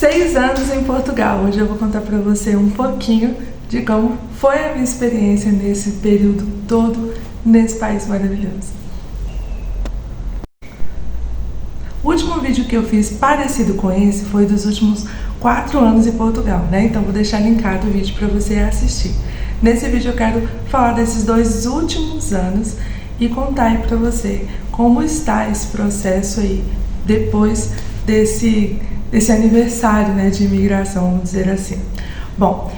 6 anos em Portugal. Hoje eu vou contar para você um pouquinho de como foi a minha experiência nesse período todo, nesse país maravilhoso. O último vídeo que eu fiz parecido com esse foi dos últimos 4 anos em Portugal, né? Então vou deixar linkado o vídeo para você assistir. Nesse vídeo eu quero falar desses 2 últimos anos e contar aí para você como está esse processo aí depois desse aniversário, né, de imigração, vamos dizer assim. Bom,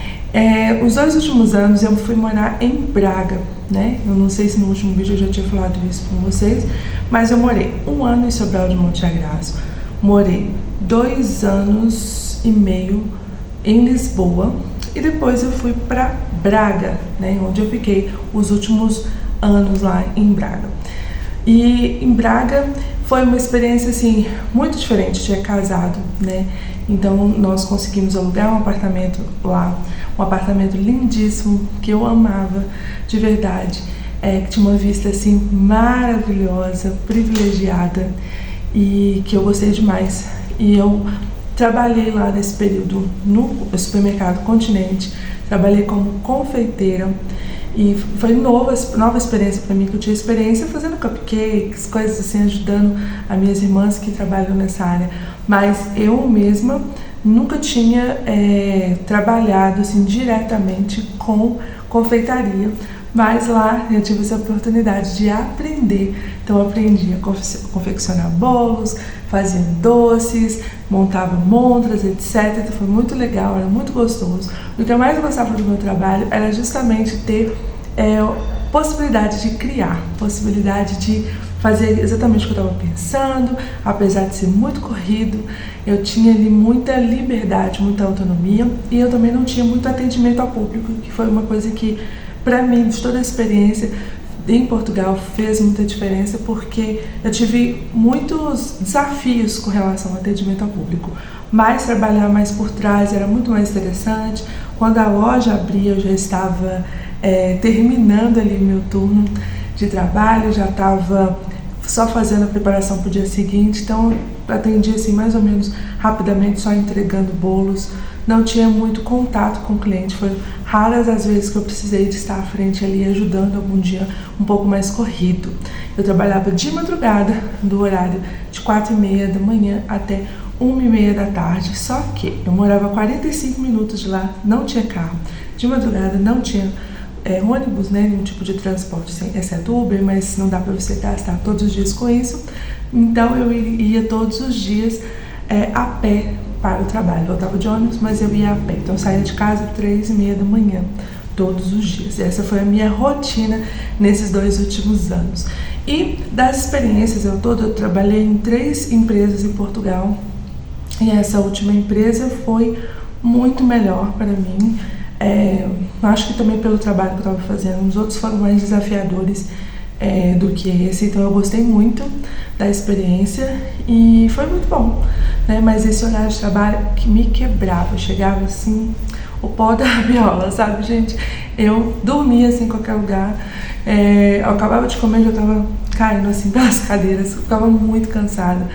os 2 últimos anos eu fui morar em Braga, né? Eu não sei se no último vídeo eu já tinha falado isso com vocês, mas eu morei 1 ano em Sobral de Monte Agraço, morei 2 anos e meio em Lisboa e depois eu fui para Braga, né, onde eu fiquei os últimos anos lá em Braga. E em Braga foi uma experiência assim muito diferente. Eu tinha casado, né? Então nós conseguimos alugar um apartamento lá, um apartamento lindíssimo que eu amava de verdade, que tinha uma vista assim maravilhosa, privilegiada e que eu gostei demais. E eu trabalhei lá nesse período no supermercado Continente, trabalhei como confeiteira. E foi nova experiência para mim, que eu tinha experiência fazendo cupcakes, coisas assim, ajudando as minhas irmãs que trabalham nessa área. Mas eu mesma nunca tinha trabalhado assim diretamente com confeitaria. Mas lá eu tive essa oportunidade de aprender. Então eu aprendi a confeccionar bolos, fazia doces, montava montras, etc. Então foi muito legal, era muito gostoso. O que eu mais gostava do meu trabalho era justamente ter possibilidade de criar, possibilidade de fazer exatamente o que eu estava pensando. Apesar de ser muito corrido, eu tinha ali muita liberdade, muita autonomia, e eu também não tinha muito atendimento ao público, que foi uma coisa que, para mim, de toda a experiência em Portugal, fez muita diferença, porque eu tive muitos desafios com relação ao atendimento ao público, mas trabalhar mais por trás era muito mais interessante. Quando a loja abria, eu já estava terminando ali meu turno de trabalho, já estava só fazendo a preparação para o dia seguinte, então eu atendia assim mais ou menos rapidamente, só entregando bolos. Não tinha muito contato com o cliente, foi raras as vezes que eu precisei de estar à frente ali ajudando algum dia um pouco mais corrido. Eu trabalhava de madrugada, do horário de 4h30 da manhã até 1h30 da tarde, só que eu morava a 45 minutos de lá, não tinha carro, de madrugada não tinha ônibus, né, nenhum tipo de transporte, exceto Uber, mas não dá para você gastar todos os dias com isso. Então eu ia todos os dias a pé para o trabalho. Eu voltava de ônibus, mas eu ia a pé. Então eu saía de casa 3h30 da manhã, todos os dias. Essa foi a minha rotina nesses 2 últimos anos. E das experiências eu trabalhei em 3 empresas em Portugal. E essa última empresa foi muito melhor para mim. Acho que também pelo trabalho que eu estava fazendo. Os outros foram mais desafiadores do que esse, então eu gostei muito da experiência e foi muito bom, né? Mas esse horário de trabalho que me quebrava, eu chegava assim, o pó da rabiola, sabe, gente? Eu dormia assim em qualquer lugar, eu acabava de comer, já estava caindo assim pelas cadeiras, eu ficava muito cansada,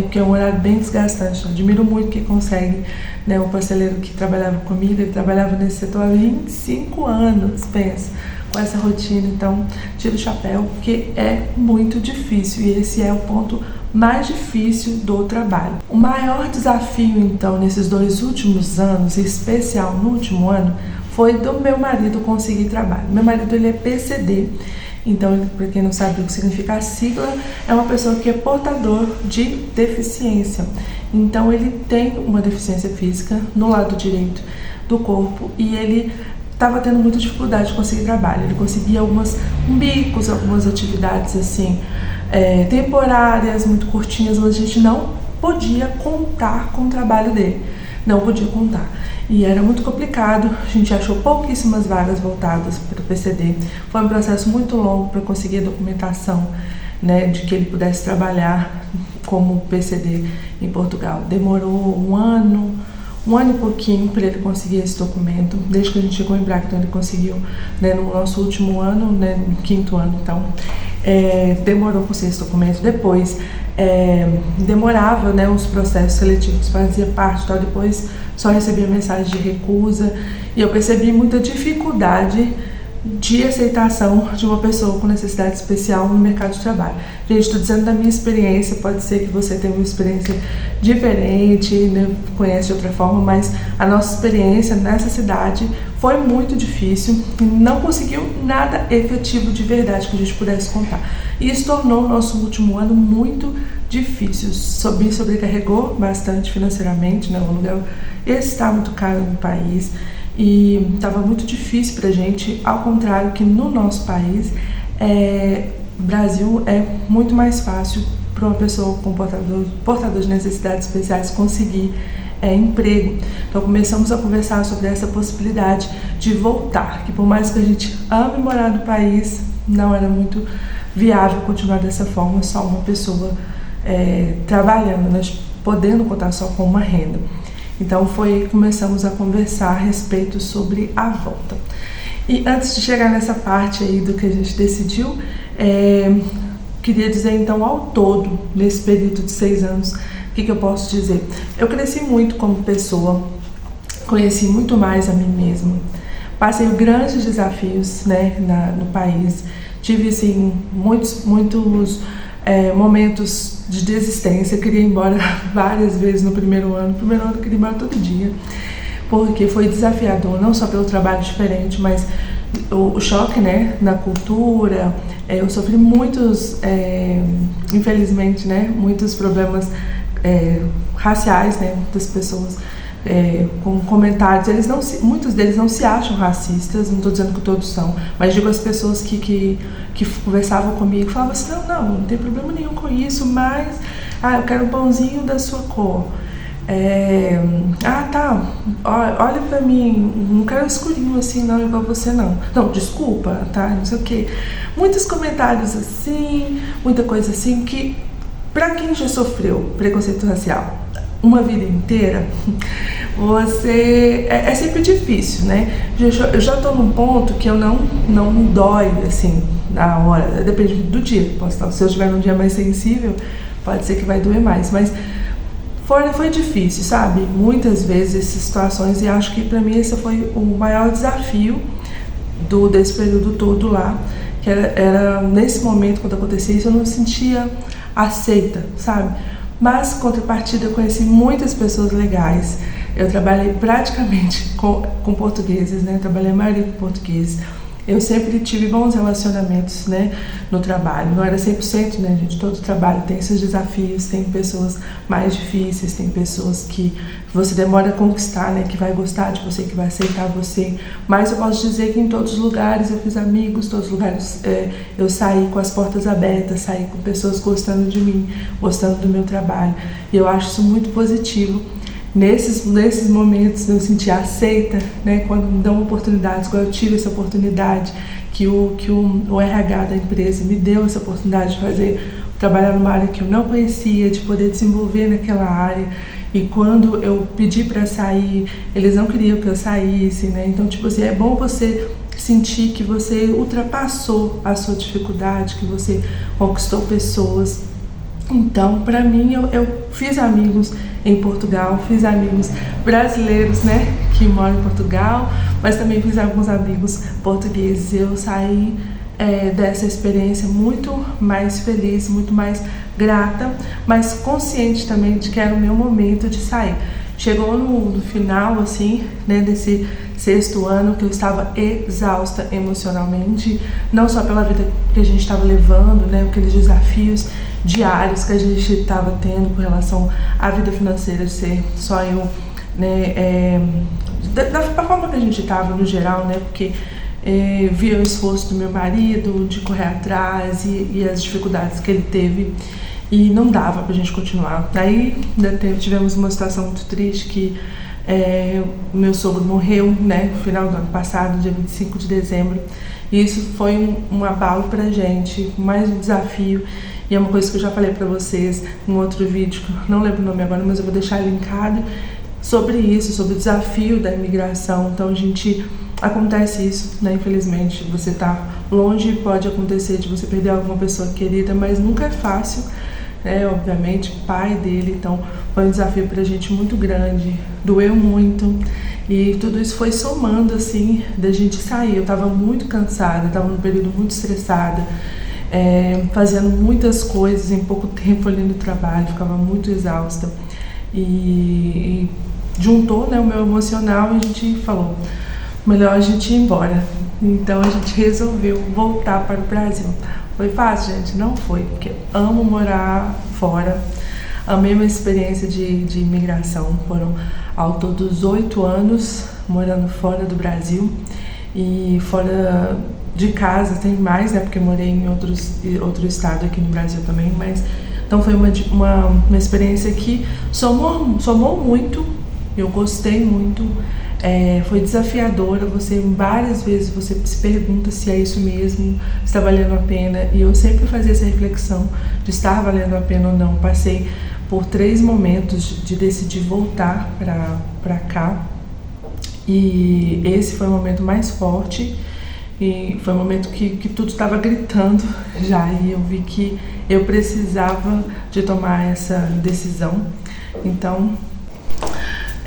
porque é um horário bem desgastante. Eu admiro muito quem consegue, né? O parceleiro que trabalhava comigo, ele trabalhava nesse setor há 25 anos, pensa, com essa rotina. Então tiro o chapéu, porque é muito difícil, e esse é o ponto mais difícil do trabalho. O maior desafio, então, nesses 2 últimos anos, em especial no último ano, foi do meu marido conseguir trabalho. Meu marido, ele é PCD, então, para quem não sabe o que significa a sigla, é uma pessoa que é portador de deficiência. Então ele tem uma deficiência física no lado direito do corpo, e ele estava tendo muita dificuldade de conseguir trabalho. Ele conseguia alguns bicos, algumas atividades assim temporárias, muito curtinhas, mas a gente não podia contar com o trabalho dele, não podia contar. E era muito complicado, a gente achou pouquíssimas vagas voltadas para o PCD. Foi um processo muito longo para conseguir a documentação, né, de que ele pudesse trabalhar como PCD em Portugal. Demorou um ano e pouquinho para ele conseguir esse documento. Desde que a gente chegou em Braga, então ele conseguiu, né, no nosso último ano, né, no 5º ano, então demorou para conseguir esse documento. Depois demorava, né, os processos seletivos, fazia parte, tal, depois só recebia mensagem de recusa, e eu percebi muita dificuldade de aceitação de uma pessoa com necessidade especial no mercado de trabalho. Gente, estou dizendo da minha experiência, pode ser que você tenha uma experiência diferente, né, conhece de outra forma, mas a nossa experiência nessa cidade foi muito difícil, não conseguiu nada efetivo de verdade que a gente pudesse contar. E isso tornou o nosso último ano muito difícil, sobrecarregou bastante financeiramente, né, o aluguel está muito caro no país, e estava muito difícil pra gente, ao contrário que no nosso país, Brasil é muito mais fácil para uma pessoa com portador de necessidades especiais conseguir emprego. Então começamos a conversar sobre essa possibilidade de voltar, que por mais que a gente ame morar no país, não era muito viável continuar dessa forma, só uma pessoa trabalhando, né, podendo contar só com uma renda. Então começamos a conversar a respeito sobre a volta. E antes de chegar nessa parte aí do que a gente decidiu, queria dizer então ao todo, nesse período de 6 anos, o que eu posso dizer? Eu cresci muito como pessoa, conheci muito mais a mim mesma, passei grandes desafios, né, no país, tive assim, muitos momentos de desistência, queria ir embora várias vezes no primeiro ano. No primeiro ano eu queria ir embora todo dia, porque foi desafiador, não só pelo trabalho diferente, mas o choque, né, na cultura. Eu sofri muitos, infelizmente, né, muitos problemas raciais, né, das pessoas com comentários. Muitos deles não se acham racistas, não estou dizendo que todos são, mas digo as pessoas que conversavam comigo, falavam assim, não tem problema nenhum com isso, mas eu quero um pãozinho da sua cor. Tá, olha pra mim, não quero escurinho assim não, igual você não. Não, desculpa, tá, não sei o que. Muitos comentários assim, muita coisa assim, que pra quem já sofreu preconceito racial uma vida inteira, é sempre difícil, né? Eu já tô num ponto que eu não me dói, assim, na hora, depende do dia. Se eu estiver num dia mais sensível, pode ser que vai doer mais, mas foi difícil, sabe? Muitas vezes essas situações, e acho que pra mim esse foi o maior desafio desse período todo lá, que era nesse momento, quando acontecia isso, eu não me sentia aceita, sabe? Mas, em contrapartida, eu conheci muitas pessoas legais. Eu trabalhei praticamente com portugueses, né? Trabalhei a maioria com portugueses. Eu sempre tive bons relacionamentos, né, no trabalho. Não era 100%, né, gente? Todo trabalho tem seus desafios, tem pessoas mais difíceis, tem pessoas que você demora a conquistar, né, que vai gostar de você, que vai aceitar você. Mas eu posso dizer que em todos os lugares eu fiz amigos, todos os lugares eu saí com as portas abertas, saí com pessoas gostando de mim, gostando do meu trabalho. E eu acho isso muito positivo. Nesses momentos eu senti aceita, né, quando me dão oportunidades, quando eu tive essa oportunidade, que o RH da empresa me deu essa oportunidade de trabalhar numa área que eu não conhecia, de poder desenvolver naquela área. E quando eu pedi para sair, eles não queriam que eu saísse, né? Então, tipo assim, é bom você sentir que você ultrapassou a sua dificuldade, que você conquistou pessoas. Então, para mim, eu fiz amigos em Portugal, fiz amigos brasileiros, né, que moram em Portugal, mas também fiz alguns amigos portugueses. Eu saí dessa experiência muito mais feliz, muito mais grata, mas consciente também de que era o meu momento de sair. Chegou no final, assim, né, desse 6º ano, que eu estava exausta emocionalmente, não só pela vida que a gente estava levando, né, aqueles desafios diários que a gente estava tendo com relação à vida financeira, de ser só eu, né, da forma que a gente estava no geral, né, porque via o esforço do meu marido de correr atrás e as dificuldades que ele teve, e não dava pra gente continuar. Aí tivemos uma situação muito triste, que o meu sogro morreu, né, no final do ano passado, dia 25 de dezembro, e isso foi um abalo pra gente, mais um desafio. E é uma coisa que eu já falei pra vocês em outro vídeo, que eu não lembro o nome agora, mas eu vou deixar linkado, sobre isso, sobre o desafio da imigração. Então acontece isso, né, infelizmente, você tá longe, pode acontecer de você perder alguma pessoa querida, mas nunca é fácil. né? Obviamente, pai dele, então foi um desafio pra gente muito grande, doeu muito. E tudo isso foi somando, assim, da gente sair. Eu tava muito cansada, tava num período muito estressada, fazendo muitas coisas em pouco tempo ali no trabalho, ficava muito exausta. E juntou, né, o meu emocional e a gente falou, melhor a gente ir embora. Então a gente resolveu voltar para o Brasil. Foi fácil, gente? Não foi, porque amo morar fora. Amei uma experiência de imigração. Foram ao todo 8 anos morando fora do Brasil e fora de casa. Tem mais, né? Porque morei em outro estado aqui no Brasil também. Mas então foi uma experiência que somou muito. Eu gostei muito. Foi desafiadora. Várias vezes você se pergunta se é isso mesmo, se está valendo a pena. E eu sempre fazia essa reflexão de estar valendo a pena ou não. Passei por 3 momentos de decidir voltar para cá. E esse foi o momento mais forte. E foi um momento que tudo estava gritando já. E eu vi que eu precisava de tomar essa decisão. Então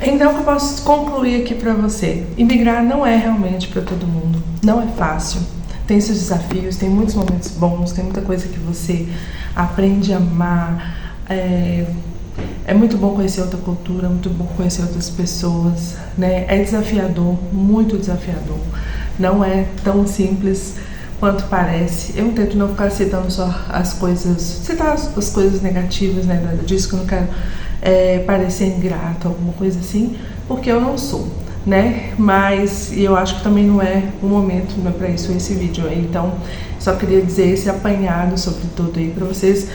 o que eu posso concluir aqui pra você? Imigrar não é realmente pra todo mundo. Não é fácil. Tem seus desafios, tem muitos momentos bons, tem muita coisa que você aprende a amar. É muito bom conhecer outra cultura, muito bom conhecer outras pessoas, né? É desafiador, muito desafiador. Não é tão simples quanto parece. Eu tento não ficar citando só as coisas, citar as coisas negativas, né? Nada disso, que eu não quero parecer ingrato, alguma coisa assim, porque eu não sou, né? Mas eu acho que também não é o momento, não é pra isso esse vídeo aí. Então, só queria dizer esse apanhado sobre tudo aí pra vocês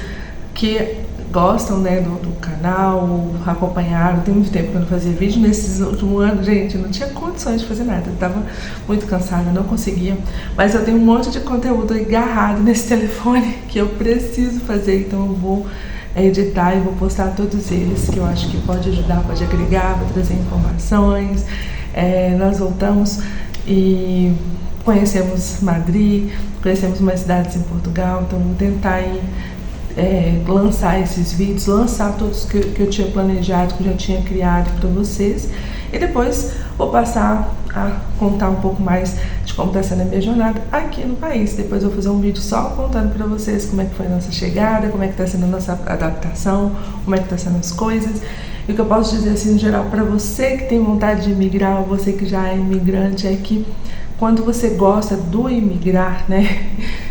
que gostam, né, do canal, acompanharam. Tem muito tempo que eu não fazia vídeo. Nesses últimos anos, gente, eu não tinha condições de fazer nada, eu tava muito cansada, não conseguia. Mas eu tenho um monte de conteúdo agarrado nesse telefone que eu preciso fazer, então eu vou editar e vou postar todos eles, que eu acho que pode ajudar, pode agregar, vai trazer informações. Nós voltamos e conhecemos Madrid, conhecemos mais cidades em Portugal, então vou tentar lançar esses vídeos, lançar todos que eu tinha planejado, que eu já tinha criado para vocês, e depois vou passar a contar um pouco mais de como está sendo a minha jornada aqui no país. Depois eu vou fazer um vídeo só contando para vocês como é que foi a nossa chegada, como é que está sendo a nossa adaptação, como é que está sendo as coisas. E o que eu posso dizer assim no geral para você que tem vontade de imigrar, ou você que já é imigrante, é que quando você gosta do imigrar, né,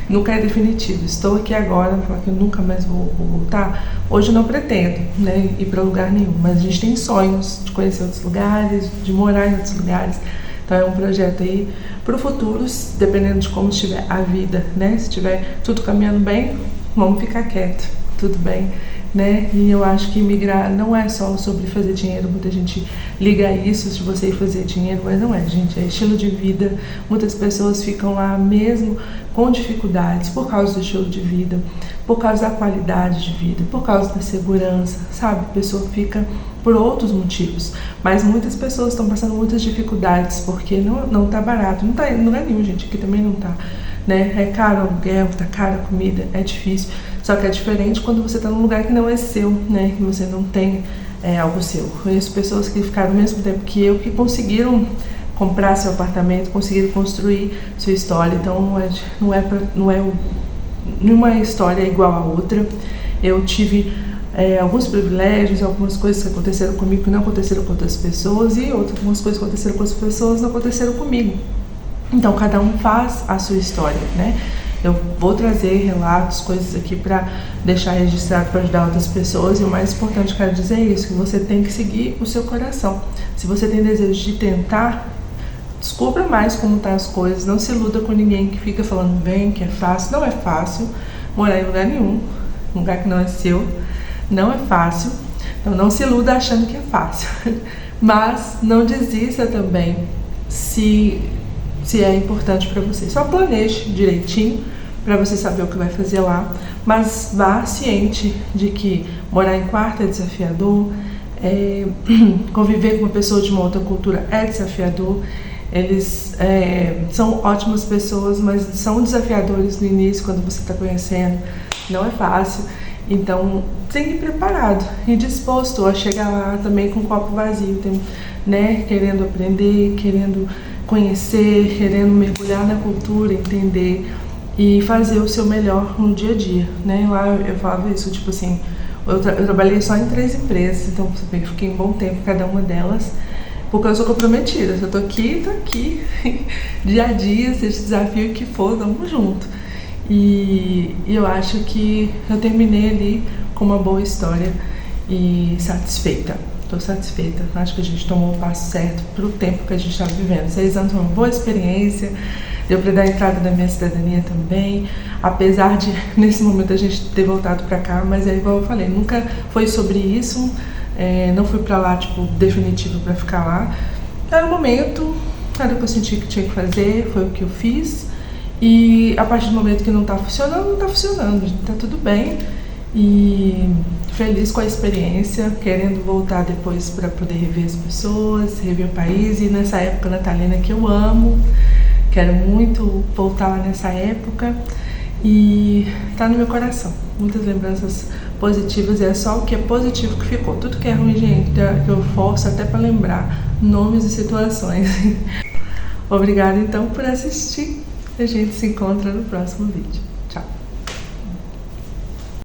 nunca é definitivo. Estou aqui agora, não falar que eu nunca mais vou voltar. Hoje eu não pretendo, né, ir para lugar nenhum, mas a gente tem sonhos de conhecer outros lugares, de morar em outros lugares. Então é um projeto aí para o futuro, dependendo de como estiver a vida, né? Se estiver tudo caminhando bem, vamos ficar quieto, tudo bem, né? E eu acho que imigrar não é só sobre fazer dinheiro. Muita gente liga a isso, de você ir fazer dinheiro, mas não é, gente. É estilo de vida. Muitas pessoas ficam lá mesmo com dificuldades por causa do estilo de vida, por causa da qualidade de vida, por causa da segurança, sabe? A pessoa fica por outros motivos, mas muitas pessoas estão passando muitas dificuldades porque não tá barato, não tá em lugar nenhum, gente, aqui também não tá, né? É caro o aluguel, tá cara a comida, é difícil. Só que é diferente quando você tá num lugar que não é seu, né? Que você não tem algo seu. Conheço pessoas que ficaram ao mesmo tempo que eu, que conseguiram comprar seu apartamento, conseguiram construir sua história. Então nenhuma história é igual a outra. Eu tive alguns privilégios, algumas coisas que aconteceram comigo que não aconteceram com outras pessoas, e algumas coisas que aconteceram com as pessoas não aconteceram comigo. Então cada um faz a sua história, né? Eu vou trazer relatos, coisas aqui para deixar registrado, para ajudar outras pessoas. E o mais importante que eu quero dizer é isso, que você tem que seguir o seu coração. Se você tem desejo de tentar, descubra mais como tá as coisas. Não se iluda com ninguém que fica falando bem, que é fácil. Não é fácil morar em lugar nenhum, lugar que não é seu. Não é fácil, então não se iluda achando que é fácil. Mas não desista também se é importante para você. Só planeje direitinho para você saber o que vai fazer lá, mas vá ciente de que morar em quarto é desafiador, conviver com uma pessoa de uma outra cultura é desafiador. Eles são ótimas pessoas, mas são desafiadores no início, quando você está conhecendo. Não é fácil. Então, tem que ir preparado e disposto a chegar lá também com o copo vazio, né? Querendo aprender, querendo conhecer, querendo mergulhar na cultura, entender e fazer o seu melhor no dia a dia, né? Lá eu falava isso, tipo assim, eu trabalhei só em 3 empresas, então eu fiquei um bom tempo em cada uma delas, porque eu sou comprometida. Se eu tô aqui, dia a dia, seja o desafio que for, vamos junto. E eu acho que eu terminei ali com uma boa história e satisfeita. Estou satisfeita. Acho que a gente tomou o passo certo para o tempo que a gente está vivendo. 6 anos foi uma boa experiência. Deu para dar entrada na minha cidadania também. Apesar de, nesse momento, a gente ter voltado para cá, mas é igual eu falei, nunca foi sobre isso. Não fui para lá, tipo, definitivo para ficar lá. Era o momento, era o que eu senti que tinha que fazer, foi o que eu fiz. E a partir do momento que não tá funcionando, tá tudo bem. E feliz com a experiência, querendo voltar depois para poder rever as pessoas, rever o país. E nessa época natalina que eu amo, quero muito voltar lá nessa época. E tá no meu coração, muitas lembranças positivas, e é só o que é positivo que ficou. Tudo que é ruim, gente, eu forço até para lembrar nomes e situações. Obrigada então por assistir. A gente se encontra no próximo vídeo.